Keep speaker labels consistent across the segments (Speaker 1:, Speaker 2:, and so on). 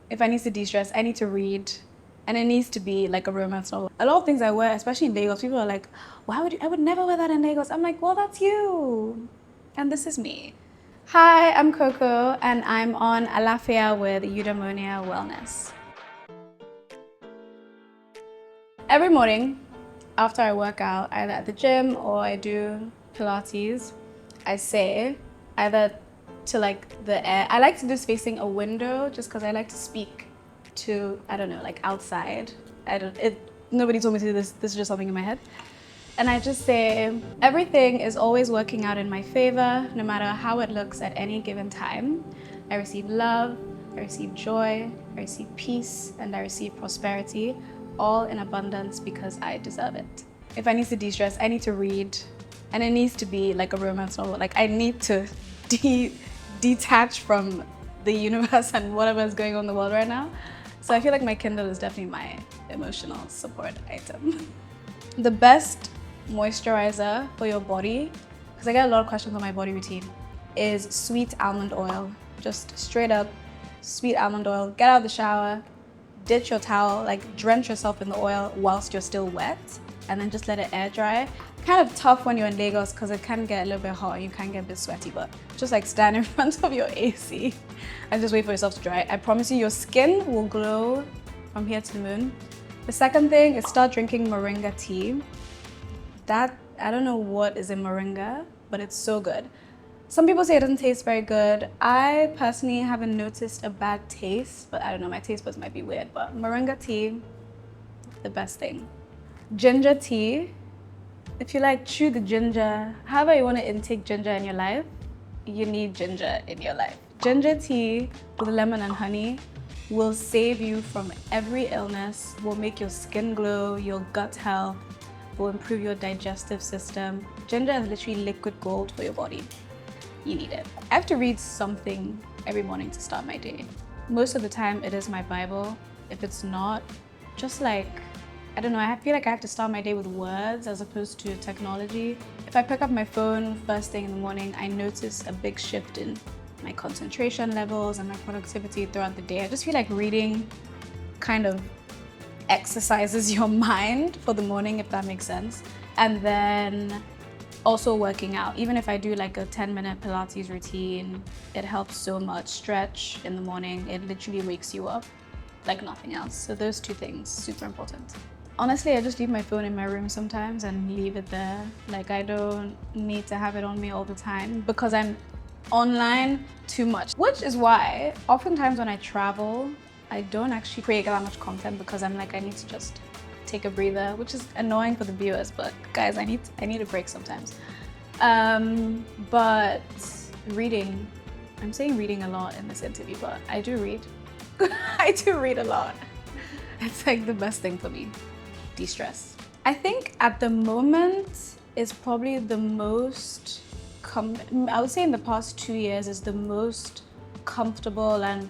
Speaker 1: If I need to de-stress, I need to read. And it needs to be like a romance novel. A lot of things I wear, especially in Lagos, people are like, why would you? I would never wear that in Lagos. I'm like, well, that's you. And this is me. Hi, I'm Koko, and I'm on ÀLÁFIA with Eudaimonia Wellness. Every morning, after I work out, either at the gym or I do Pilates, I say either to like the air. I like to do this facing a window just because I like to speak to, I don't know, like outside. Nobody told me to do this. This is just something in my head. And I just say, everything is always working out in my favor, no matter how it looks at any given time. I receive love, I receive joy, I receive peace, and I receive prosperity, all in abundance because I deserve it. If I need to de-stress, I need to read, and it needs to be like a romance novel. Like I need to detach from the universe and whatever is going on in the world right now. So I feel like my Kindle is definitely my emotional support item. The best moisturizer for your body, because I get a lot of questions on my body routine, is sweet almond oil. Just straight up sweet almond oil. Get out of the shower, ditch your towel, like drench yourself in the oil whilst you're still wet, and then just let it air dry. Kind of tough when you're in Lagos because it can get a little bit hot and you can get a bit sweaty, but just like stand in front of your AC and just wait for yourself to dry. I promise you, your skin will glow from here to the moon. The second thing is start drinking moringa tea. That, I don't know what is in moringa, but it's so good. Some people say it doesn't taste very good. I personally haven't noticed a bad taste, but I don't know, my taste buds might be weird, but moringa tea, the best thing. Ginger tea. If you like, chew the ginger. However you want to intake ginger in your life, you need ginger in your life. Ginger tea with lemon and honey will save you from every illness, will make your skin glow, your gut health, will improve your digestive system. Ginger is literally liquid gold for your body. You need it. I have to read something every morning to start my day. Most of the time it is my Bible. If it's not, just like, I don't know, I feel like I have to start my day with words as opposed to technology. If I pick up my phone first thing in the morning, I notice a big shift in my concentration levels and my productivity throughout the day. I just feel like reading kind of exercises your mind for the morning, if that makes sense. And then also working out. Even if I do like a 10-minute Pilates routine, it helps so much. Stretch in the morning, it literally wakes you up like nothing else. So those two things, super important. Honestly, I just leave my phone in my room sometimes and leave it there. Like I don't need to have it on me all the time because I'm online too much. Which is why oftentimes when I travel, I don't actually create that much content because I'm like, I need to just take a breather, which is annoying for the viewers, but guys, I need a break sometimes. But reading, I'm saying reading a lot in this interview, but I do read. I do read a lot. It's like the best thing for me. De-stress. I think at the moment is probably the most, I would say in the past 2 years is the most comfortable and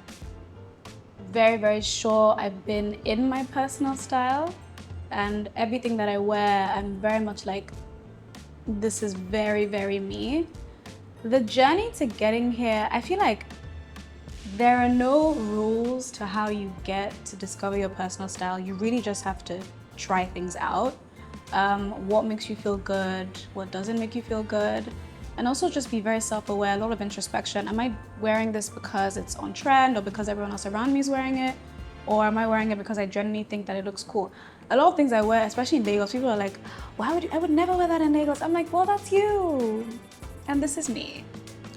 Speaker 1: very, very sure I've been in my personal style, and everything that I wear, I'm very much like, this is very, very me. The journey to getting here, I feel like there are no rules to how you get to discover your personal style. You really just have to try things out. What makes you feel good, what doesn't make you feel good, and also just be very self-aware, a lot of introspection. Am I wearing this because it's on trend or because everyone else around me is wearing it? Or am I wearing it because I genuinely think that it looks cool? A lot of things I wear, especially in Lagos, people are like, why would you? I would never wear that in Lagos. I'm like, well, that's you. And this is me.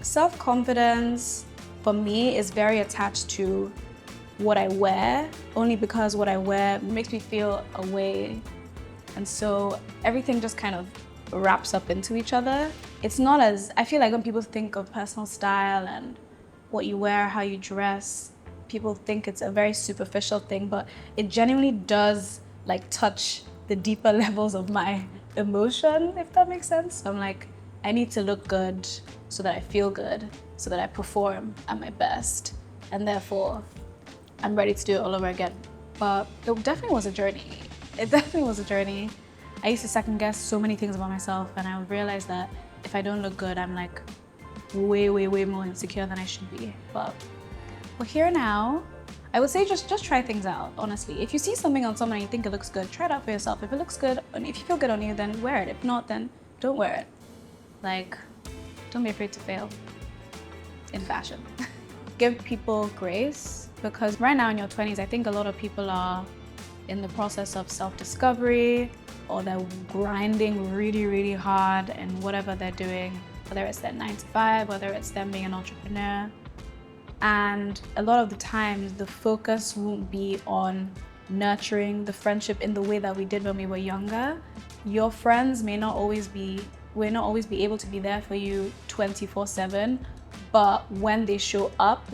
Speaker 1: Self-confidence for me is very attached to what I wear, only because what I wear makes me feel a way. And so everything just kind of wraps up into each other. It's not as, I feel like when people think of personal style and what you wear, how you dress, people think it's a very superficial thing, but it genuinely does like touch the deeper levels of my emotion, if that makes sense. So I'm like, I need to look good so that I feel good, so that I perform at my best. And therefore, I'm ready to do it all over again. But it definitely was a journey. It definitely was a journey. I used to second guess so many things about myself, and I would realize that if I don't look good, I'm like way, way, way more insecure than I should be. But we're here now. I would say just try things out, honestly. If you see something on someone and you think it looks good, try it out for yourself. If it looks good, and if you feel good on you, then wear it. If not, then don't wear it. Like, don't be afraid to fail in fashion. Give people grace, because right now in your 20s, I think a lot of people are in the process of self-discovery, or they're grinding really, really hard in whatever they're doing, whether it's their 9 to 5, whether it's them being an entrepreneur. And a lot of the times, the focus won't be on nurturing the friendship in the way that we did when we were younger. Your friends may not always be able to be there for you 24/7, but when they show up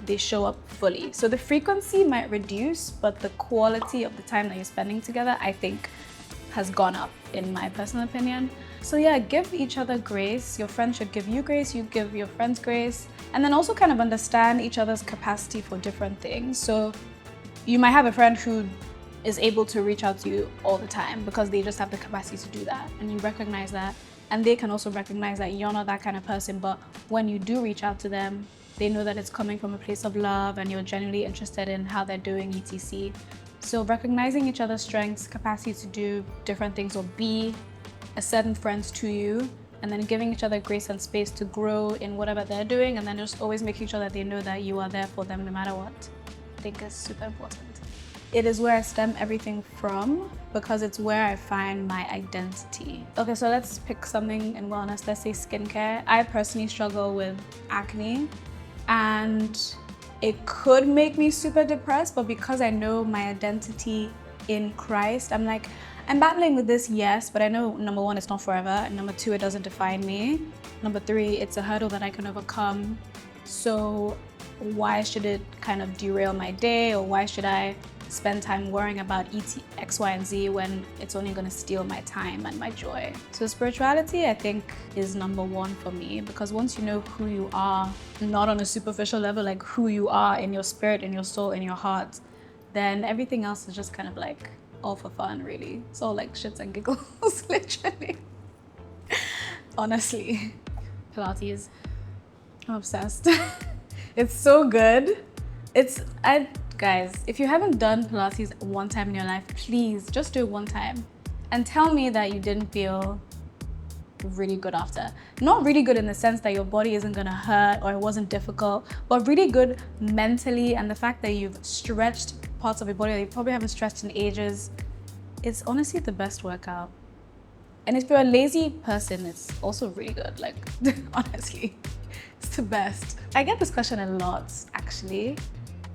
Speaker 1: fully. So the frequency might reduce, but the quality of the time that you're spending together, I think, has gone up, in my personal opinion. So yeah, give each other grace. Your friends should give you grace, you give your friends grace, and then also kind of understand each other's capacity for different things. So you might have a friend who is able to reach out to you all the time because they just have the capacity to do that, and you recognize that. And they can also recognize that you're not that kind of person, but when you do reach out to them, they know that it's coming from a place of love and you're genuinely interested in how they're doing, etc. So recognizing each other's strengths, capacity to do different things or be a certain friend to you, and then giving each other grace and space to grow in whatever they're doing, and then just always making sure that they know that you are there for them no matter what, I think is super important. It is where I stem everything from, because it's where I find my identity. Okay, so let's pick something in wellness. Let's say skincare. I personally struggle with acne, and it could make me super depressed, but because I know my identity in Christ, I'm like, I'm battling with this, yes, but I know, number one, it's not forever, and number two, it doesn't define me. Number three, it's a hurdle that I can overcome. So why should it kind of derail my day, or why should I spend time worrying about X, Y, and Z when it's only going to steal my time and my joy? So spirituality, I think, is number one for me, because once you know who you are, not on a superficial level, like who you are in your spirit, in your soul, in your heart, then everything else is just kind of like all for fun, really. It's all like shits and giggles, literally. Honestly. Pilates. I'm obsessed. It's so good. Guys, if you haven't done Pilates one time in your life, please just do it one time and tell me that you didn't feel really good after. Not really good in the sense that your body isn't gonna hurt or it wasn't difficult, but really good mentally, and the fact that you've stretched parts of your body that you probably haven't stretched in ages. It's honestly the best workout. And if you're a lazy person, it's also really good. Like, honestly, it's the best. I get this question a lot, actually.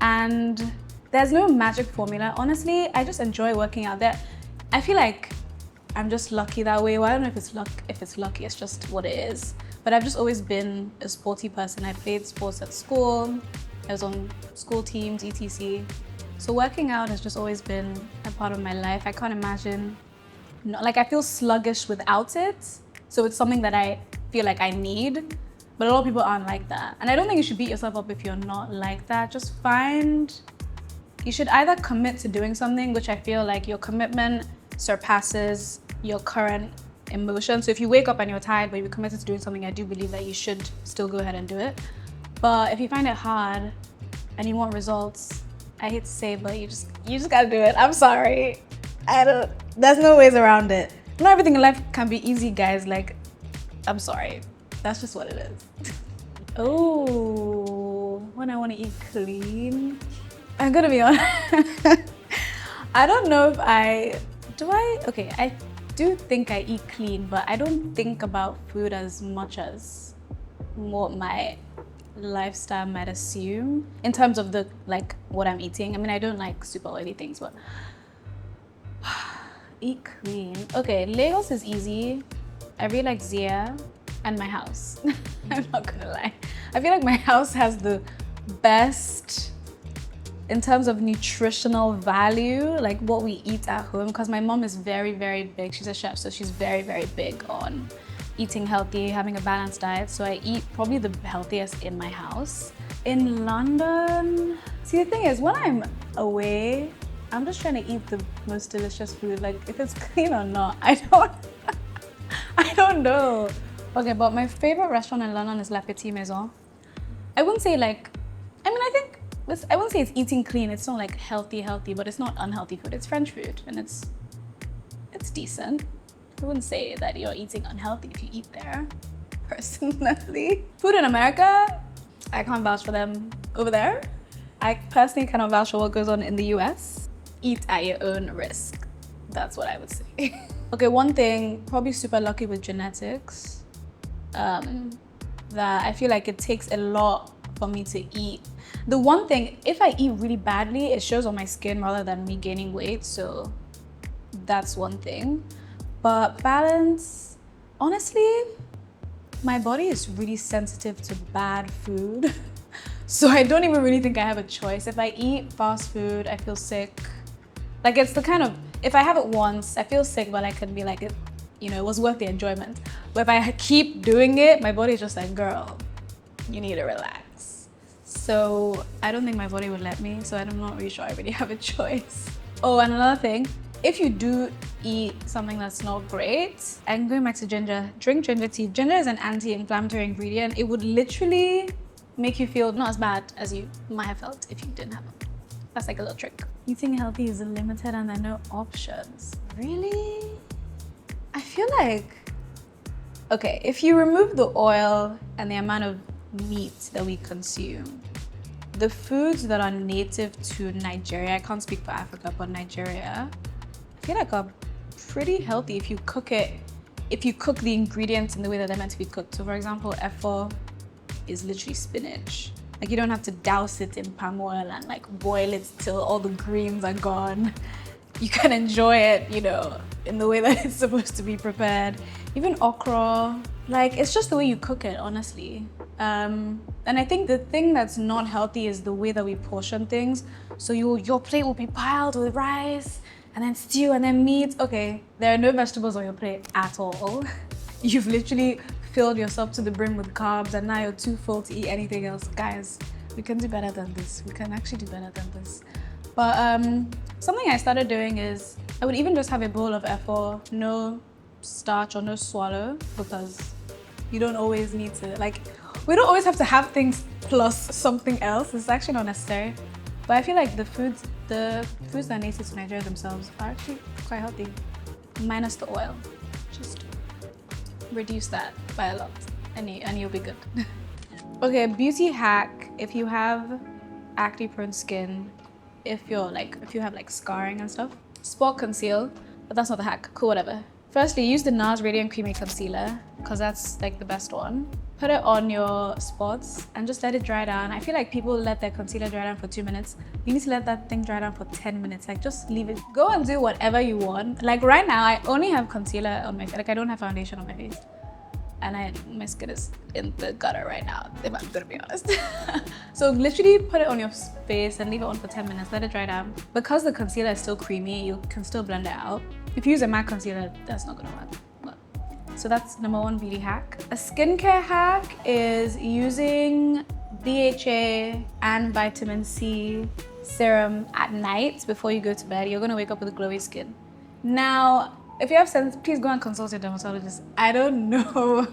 Speaker 1: And there's no magic formula. Honestly, I just enjoy working out there. I feel like I'm just lucky that way. Well, I don't know if it's lucky, it's just what it is. But I've just always been a sporty person. I played sports at school. I was on school teams, etc. So working out has just always been a part of my life. I can't imagine, like, I feel sluggish without it. So it's something that I feel like I need. But a lot of people aren't like that. And I don't think you should beat yourself up if you're not like that. You should either commit to doing something, which I feel like your commitment surpasses your current emotion. So if you wake up and you're tired, but you're committed to doing something, I do believe that you should still go ahead and do it. But if you find it hard and you want results, I hate to say, but you just gotta do it. I'm sorry. There's no ways around it. Not everything in life can be easy, guys. Like, I'm sorry. That's just what it is. Oh, when I want to eat clean, I'm gonna be honest. I don't know if I do think I eat clean, but I don't think about food as much as what my lifestyle might assume in terms of what I'm eating. I mean, I don't like super oily things, but eat clean. Okay, Lagos is easy. I really like Zia and my house. I'm not gonna lie. I feel like my house has the best in terms of nutritional value, like what we eat at home, because my mom is very, very big. She's a chef, so she's very, very big on eating healthy, having a balanced diet. So I eat probably the healthiest in my house. In London, see, the thing is, when I'm away, I'm just trying to eat the most delicious food. Like, if it's clean or not, I don't know. Okay, but my favorite restaurant in London is La Petite Maison. I wouldn't say I think I won't say it's eating clean. It's not like healthy, but it's not unhealthy food. It's French food and it's decent. I wouldn't say that you're eating unhealthy if you eat there, personally. Food in America, I can't vouch for them over there. I personally cannot vouch for what goes on in the US. Eat at your own risk. That's what I would say. Okay, one thing, probably super lucky with genetics, that I feel like it takes a lot for me to eat. The one thing, if I eat really badly, it shows on my skin rather than me gaining weight, so that's one thing. But balance, honestly, my body is really sensitive to bad food. So I don't even really think I have a choice. If I eat fast food, I feel sick. Like it's the kind of, if I have it once, I feel sick, but I can be like, it was worth the enjoyment. But if I keep doing it, my body is just like, girl, you need to relax. So I don't think my body would let me, so I'm not really sure I really have a choice. Oh, and another thing, if you do eat something that's not great, and going back to ginger, drink ginger tea. Ginger is an anti-inflammatory ingredient. It would literally make you feel not as bad as you might have felt if you didn't have it. That's like a little trick. Eating healthy is limited and there are no options. Really? I feel like, okay, if you remove the oil and the amount of meat that we consume, the foods that are native to Nigeria, I can't speak for Africa, but Nigeria, I feel like are pretty healthy if you cook it, if you cook the ingredients in the way that they're meant to be cooked. So for example, efo is literally spinach. Like you don't have to douse it in palm oil and like boil it till all the greens are gone. You can enjoy it, in the way that it's supposed to be prepared. Even okra, like it's just the way you cook it, honestly. And I think the thing that's not healthy is the way that we portion things. So your plate will be piled with rice and then stew and then meat. Okay, there are no vegetables on your plate at all. You've literally filled yourself to the brim with carbs and now you're too full to eat anything else. Guys, we can do better than this. We can actually do better than this. But something I started doing is I would even just have a bowl of efo, no starch or no swallow, because you don't always need to, we don't always have to have things plus something else. It's actually not necessary. But I feel like the foods that are native to Nigeria themselves are actually quite healthy, minus the oil. Just reduce that by a lot and you'll be good. Okay, beauty hack, if you have acne prone skin, if you have like scarring and stuff, spot conceal, but that's not the hack, cool, whatever. Firstly, use the NARS Radiant Creamy Concealer, because that's like the best one. Put it on your spots and just let it dry down. I feel like people let their concealer dry down for 2 minutes. You need to let that thing dry down for 10 minutes. Like just leave it. Go and do whatever you want. Like right now, I only have concealer on my face. Like I don't have foundation on my face. And my skin is in the gutter right now, if I'm gonna be honest. So literally put it on your face and leave it on for 10 minutes, let it dry down. Because the concealer is still creamy, you can still blend it out. If you use a matte concealer, that's not gonna work. So that's number one beauty hack. A skincare hack is using BHA and vitamin C serum at night before you go to bed. You're gonna wake up with a glowy skin. Now, if you have sense, please go and consult your dermatologist. I don't know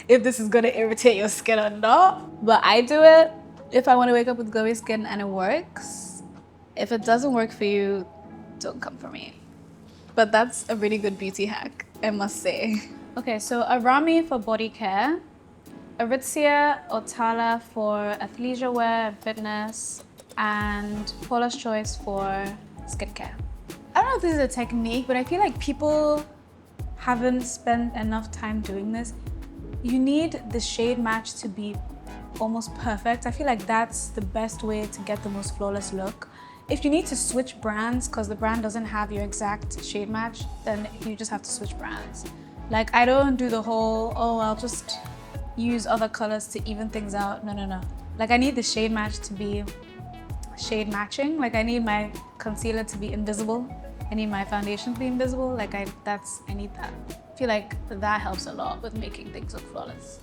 Speaker 1: if this is gonna irritate your skin or not, but I do it if I wanna wake up with glowy skin and it works. If it doesn't work for you, don't come for me. But that's a really good beauty hack, I must say. Okay, so Arami for body care, Aritzia or Tala for athleisure wear and fitness, and Paula's Choice for skincare. I don't know if this is a technique, but I feel like people haven't spent enough time doing this. You need the shade match to be almost perfect. I feel like that's the best way to get the most flawless look. If you need to switch brands because the brand doesn't have your exact shade match, then you just have to switch brands. Like I don't do the whole, I'll just use other colors to even things out. No. Like I need the shade match to be shade matching. Like I need my concealer to be invisible. I need my foundation to be invisible. Like I need that. I feel like that helps a lot with making things look flawless.